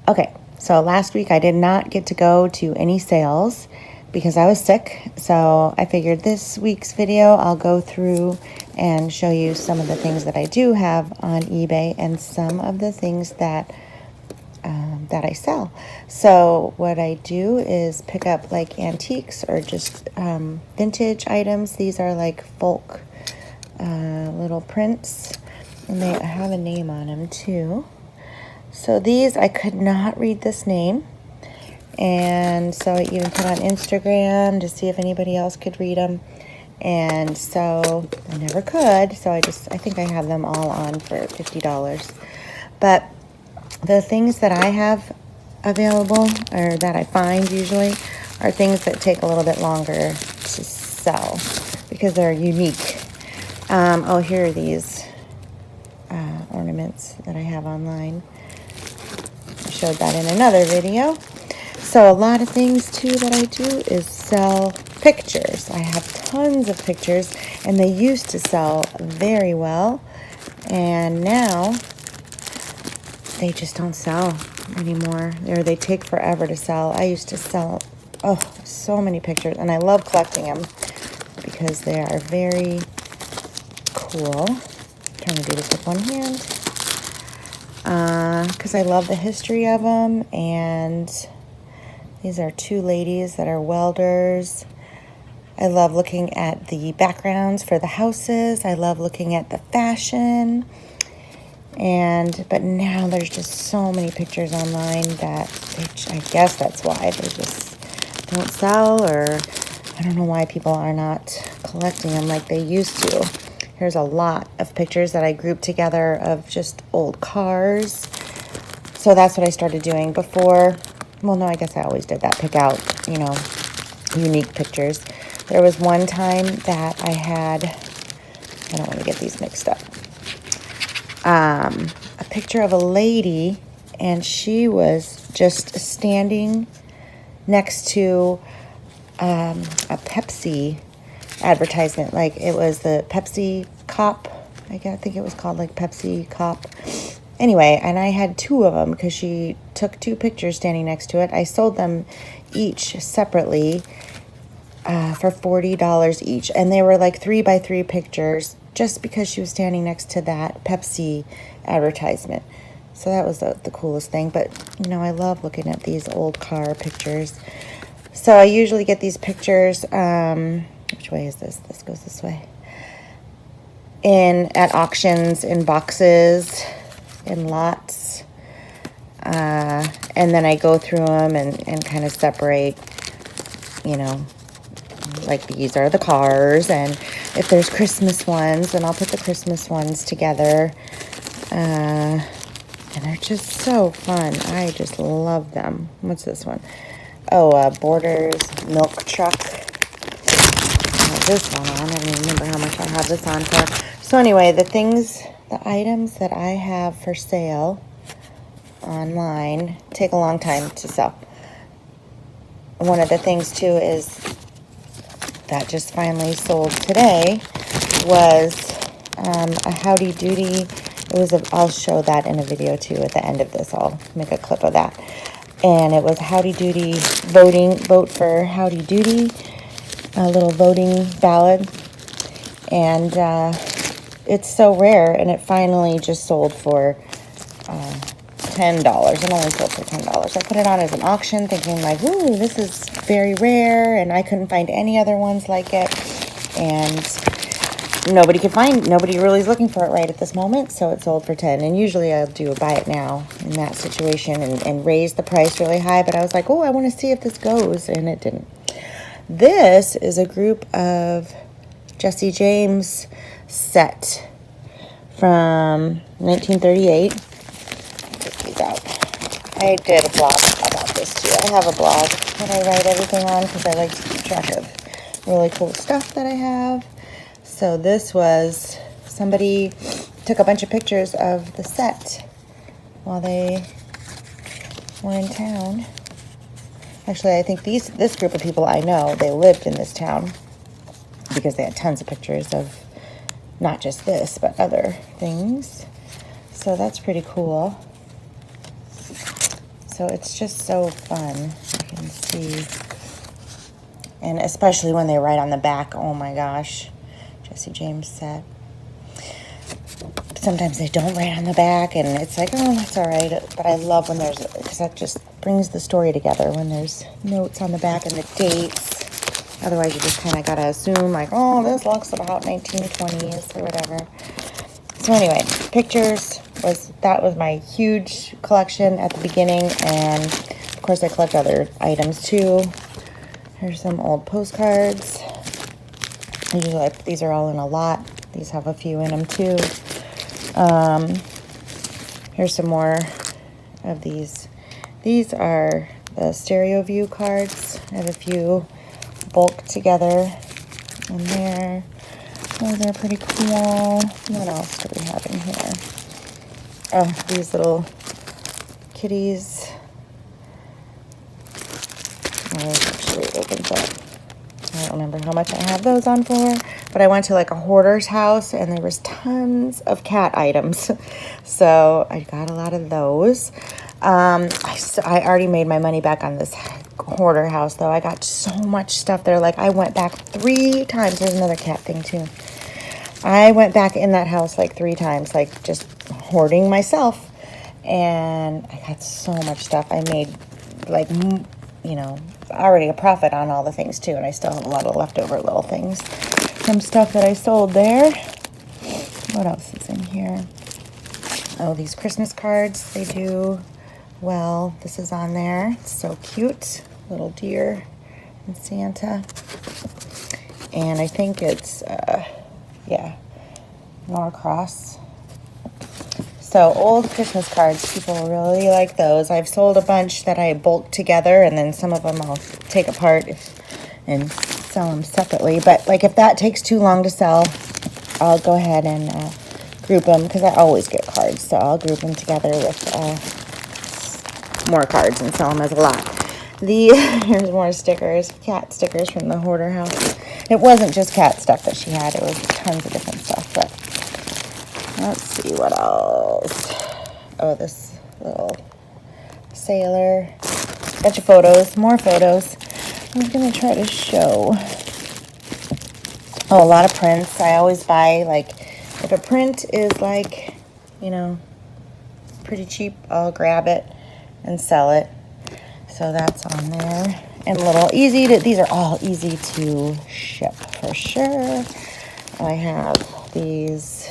Okay, so last week I did not get to go to any sales because I was sick. So I figured this week's video I'll go through and show you some of the things that I do have on eBay and some of the things that I sell. So what I do is pick up like antiques or just vintage items. These are like folk little prints, and they have a name on them too. So these, I could not read this name, and so I even put on Instagram to see if anybody else could read them, and so I never could, so I think I have them all on for $50. But the things that I have available, or that I find usually, are things that take a little bit longer to sell because they're unique. Oh, here are these ornaments that I have online. I showed that in another video. So a lot of things too that I do is sell pictures. I have tons of pictures, and they used to sell very well, and now they just don't sell anymore, or they take forever to sell. I used to sell so many pictures, and I love collecting them because they are very cool. I'm trying to do this with one hand because I love the history of them. And these are two ladies that are welders. I love looking at the backgrounds for the houses. I love looking at the fashion. But now there's just so many pictures online that I guess that's why they just don't sell, or I don't know why people are not collecting them like they used to. Here's a lot of pictures that I grouped together of just old cars. So that's what I started doing before. Well, no, I guess I always did that. Pick out, unique pictures. There was one time that I don't want to get these mixed up. A picture of a lady, and she was just standing next to a Pepsi advertisement. Like, it was the Pepsi Cop. I think it was called like Pepsi Cop. Anyway, and I had two of them because she took two pictures standing next to it. I sold them each separately for $40 each, and they were like 3x3 pictures just because she was standing next to that Pepsi advertisement. So that was the coolest thing. But I love looking at these old car pictures. So I usually get these pictures, which way is this? This goes this way. At auctions, in boxes, in lots. And then I go through them and kind of separate, like these are the cars, and if there's Christmas ones, then I'll put the Christmas ones together. And they're just so fun. I just love them. What's this one? Oh, Borders milk truck. I have this one on. I don't even remember how much I have this on for. So anyway, the items that I have for sale online take a long time to sell. One of the things too is that just finally sold today was a Howdy Doody. I'll show that in a video too at the end of this. I'll make a clip of that. And it was Howdy Doody vote for Howdy Doody, a little voting ballot. And it's so rare, and it finally just sold for $10. It only sold for $10. I put it on as an auction thinking like, ooh, this is very rare, and I couldn't find any other ones like it. And nobody really is looking for it right at this moment, so it sold for $10. And usually I'll do a buy it now in that situation and raise the price really high, but I was like, oh, I want to see if this goes, and it didn't. This is a group of Jesse James set from 1938. Take these out. I did a blog about this too. I have a blog that I write everything on because I like to keep track of really cool stuff that I have. So this was, somebody took a bunch of pictures of the set while they were in town. Actually, I think this group of people I know, they lived in this town because they had tons of pictures of not just this, but other things. So that's pretty cool. So it's just so fun. You can see. And especially when they write on the back, oh my gosh. Jesse James set. Sometimes they don't write on the back, and it's like, oh, that's all right. But I love when there's, because that just brings the story together when there's notes on the back and the dates. Otherwise, you just kind of got to assume, like, oh, this looks about 1920s or whatever. So anyway, pictures that was my huge collection at the beginning, and of course I collect other items too. Here's some old postcards. Usually these are all in a lot. These have a few in them too. Here's some more of these. These are the stereo view cards. I have a few bulked together in there. Oh, they're pretty cool. What else do we have in here? Oh, these little kitties. Oh, it actually opens up. I don't remember how much I have those on for, but I went to like a hoarder's house and there was tons of cat items. So I got a lot of those. I already made my money back on this hoarder house though. I got so much stuff there. Like I went back 3 times. There's another cat thing too. I went back in that house like 3 times, like just hoarding myself. And I got so much stuff. I made like, you know, already a profit on all the things too, and I still have a lot of leftover little things from stuff that I sold there. What else is in here? Oh, these Christmas cards, they do well. This is on there. It's so cute. Little deer and Santa. And I think it's, yeah, Norcross. So old Christmas cards, people really like those. I've sold a bunch that I bulk together, and then some of them I'll take apart and sell them separately. But like if that takes too long to sell, I'll go ahead and group them, because I always get cards. So I'll group them together with more cards and sell them as a lot. Here's more stickers, cat stickers from the hoarder house. It wasn't just cat stuff that she had. It was tons of different stuff, but let's see what else. Oh, this little sailor. Bunch of photos, more photos. I'm going to try to show. Oh, a lot of prints. I always buy, like, if a print is like, you know, pretty cheap, I'll grab it and sell it. So that's on there. And these are all easy to ship for sure. I have these.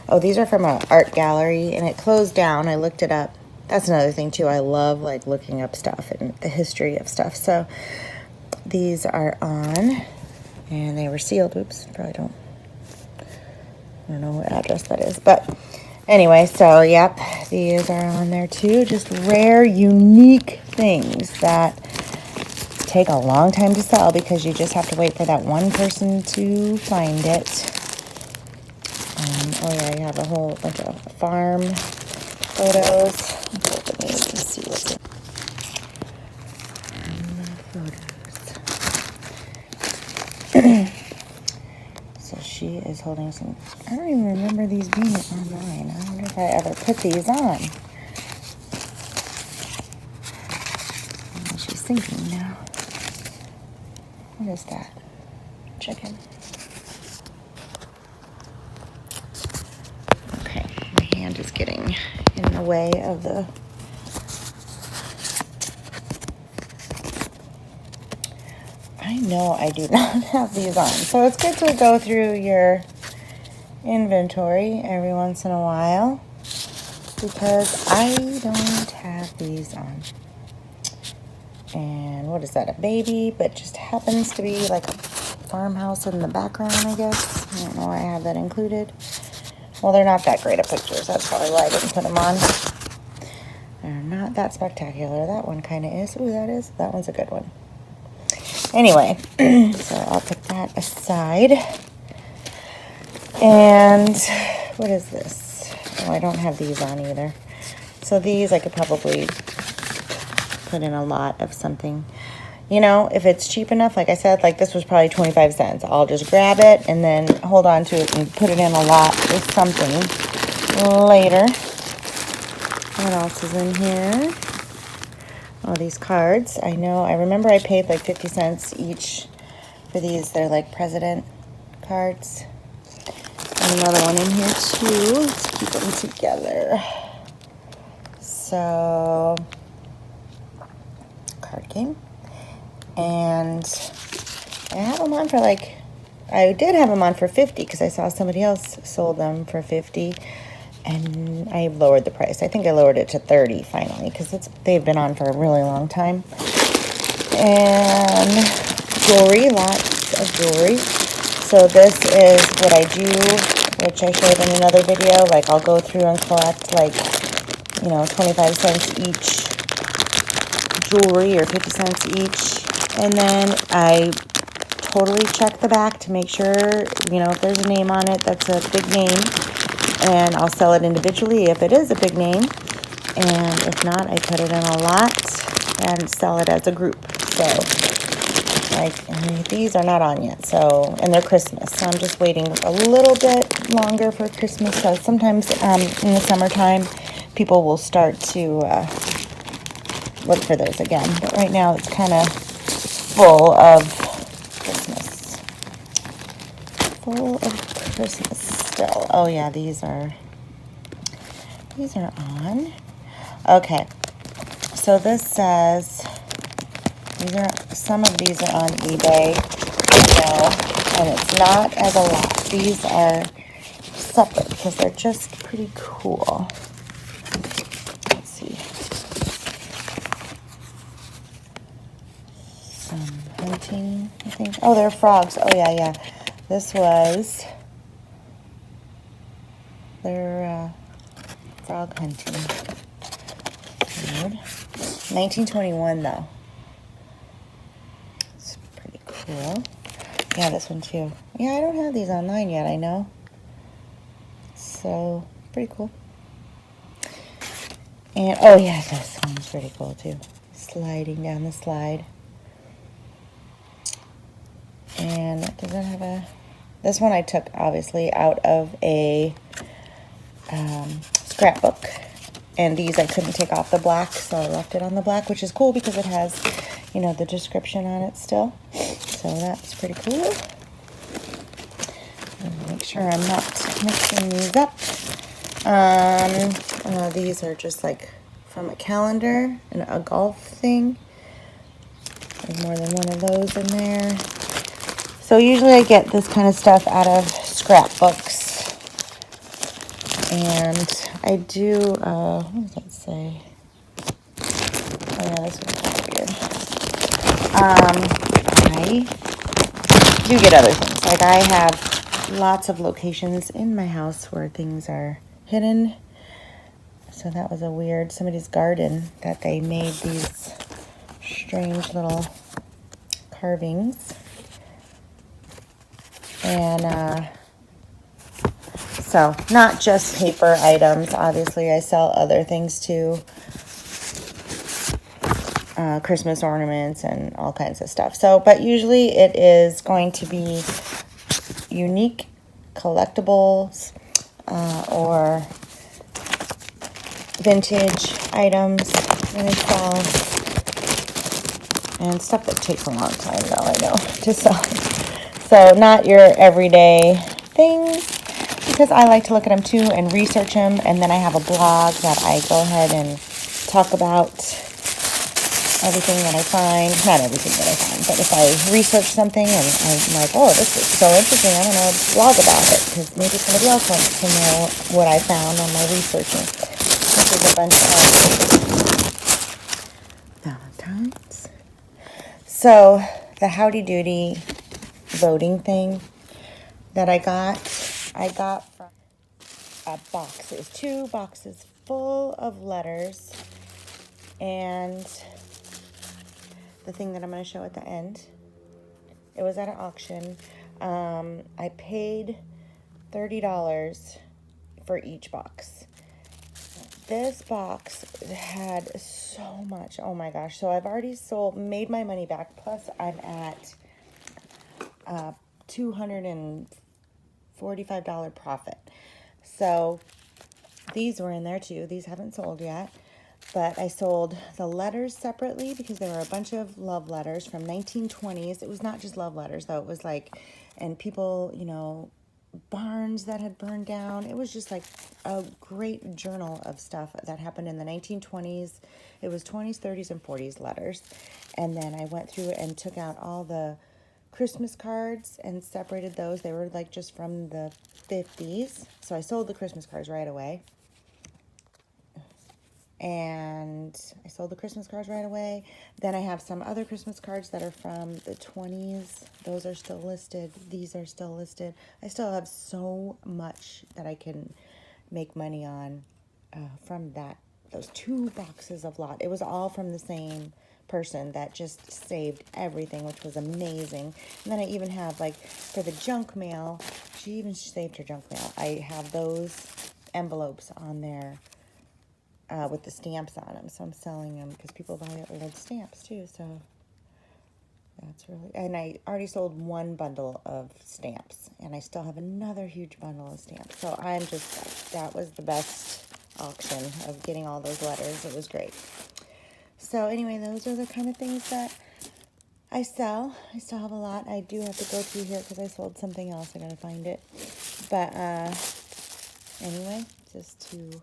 Oh, these are from an art gallery, and it closed down. I looked it up. That's another thing, too. I love, like, looking up stuff and the history of stuff. So these are on, and they were sealed. Oops, I don't know what address that is. But anyway, so, yep, these are on there, too. Just rare, unique things that take a long time to sell because you just have to wait for that one person to find it. Oh yeah, I have a whole bunch of farm photos. Let's open these and see what's in photos. So she is holding some. I don't even remember these being online. I wonder if I ever put these on. Oh, she's thinking now. What is that? Chicken. Is getting in the way of the I know I do not have these on, so it's good to go through your inventory every once in a while because I don't have these on. And what is that, a baby, but just happens to be like a farmhouse in the background, I guess. I don't know why I have that included. Well, they're not that great of pictures. That's probably why I didn't put them on. They're not that spectacular. That one kind of is. Ooh, that is. That one's a good one. Anyway, so I'll put that aside. And what is this? Oh, I don't have these on either. So these I could probably put in a lot of something. You know, if it's cheap enough, like I said, like this was probably 25 cents. I'll just grab it and then hold on to it and put it in a lot with something later. What else is in here? Oh, these cards. I know. I remember I paid like 50 cents each for these. They're like president cards. And another one in here too. Let's keep them together. So, card game. And I have them on for like, I did have them on for 50 because I saw somebody else sold them for 50. And I lowered the price. I think I lowered it to 30 finally because they've been on for a really long time. And jewelry, lots of jewelry. So this is what I do, which I showed in another video. Like I'll go through and collect like, 25 cents each jewelry or 50 cents each. And then I totally check the back to make sure, if there's a name on it that's a big name. And I'll sell it individually if it is a big name. And if not, I put it in a lot and sell it as a group. So, these are not on yet. So, and they're Christmas. So I'm just waiting a little bit longer for Christmas. So sometimes in the summertime, people will start to look for those again. But right now, it's kind of full of Christmas. Full of Christmas still. Oh yeah, these are on. Okay, so this says some of these are on eBay, and it's not as a lot. These are separate because they're just pretty cool. Let's see. Some hunting, I think. Oh, they're frogs. Oh yeah. This was their frog hunting. Weird. 1921 though. It's pretty cool. Yeah, this one too. Yeah, I don't have these online yet, I know. So, pretty cool. And, oh yeah, this one's pretty cool too. Sliding down the slide. And does that have a... This one I took, obviously, out of a scrapbook. And these I couldn't take off the black, so I left it on the black, which is cool because it has, the description on it still. So that's pretty cool. Make sure I'm not mixing these up. These are just like from a calendar and a golf thing. There's more than one of those in there. So usually I get this kind of stuff out of scrapbooks. And I do, what does that say? Oh yeah, this one's kind of weird. I do get other things. Like I have lots of locations in my house where things are hidden. So that was a weird, somebody's garden that they made these strange little carvings. And, so not just paper items. Obviously, I sell other things too. Christmas ornaments and all kinds of stuff. So, but usually it is going to be unique collectibles or vintage items that I sell. And stuff that takes a long time, though, I know, to sell. So not your everyday things, because I like to look at them too and research them. And then I have a blog that I go ahead and talk about everything that I find. Not everything that I find, but if I research something and I'm like, oh, this is so interesting, I'm going to blog about it because maybe somebody else wants to know what I found on my researching. This is a bunch of Valentine's. So the Howdy Doody voting thing that I got from a box. It was 2 boxes full of letters and the thing that I'm going to show at the end. It was at an auction. I paid $30 for each box. This box had so much. Oh my gosh. So I've already made my money back. Plus I'm at $245 profit. So these were in there too. These haven't sold yet. But I sold the letters separately because there were a bunch of love letters from 1920s. It was not just love letters, though. It was like, and people, you know, barns that had burned down. It was just like a great journal of stuff that happened in the 1920s. It was 20s, 30s, and 40s letters. And then I went through and took out all the Christmas cards and separated those. They were like just from the 50s. So I sold the Christmas cards right away. And I sold the Christmas cards right away. Then I have some other Christmas cards that are from the 20s. Those are still listed. These are still listed. I still have so much that I can make money on from those 2 boxes of lot. It was all from the same person that just saved everything, which was amazing. And then I even have, like, for the junk mail, she even saved her junk mail. I have those envelopes on there with the stamps on them. So I'm selling them because people buy old stamps too. So that's really, and I already sold 1 bundle of stamps and I still have another huge bundle of stamps. So I'm just, that was the best auction of getting all those letters. It was great. So anyway, those are the kind of things that I sell. I still have a lot. I do have to go through here because I sold something else. I gotta find it. But anyway, just to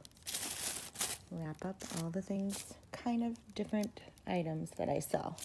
wrap up all the things, kind of different items that I sell.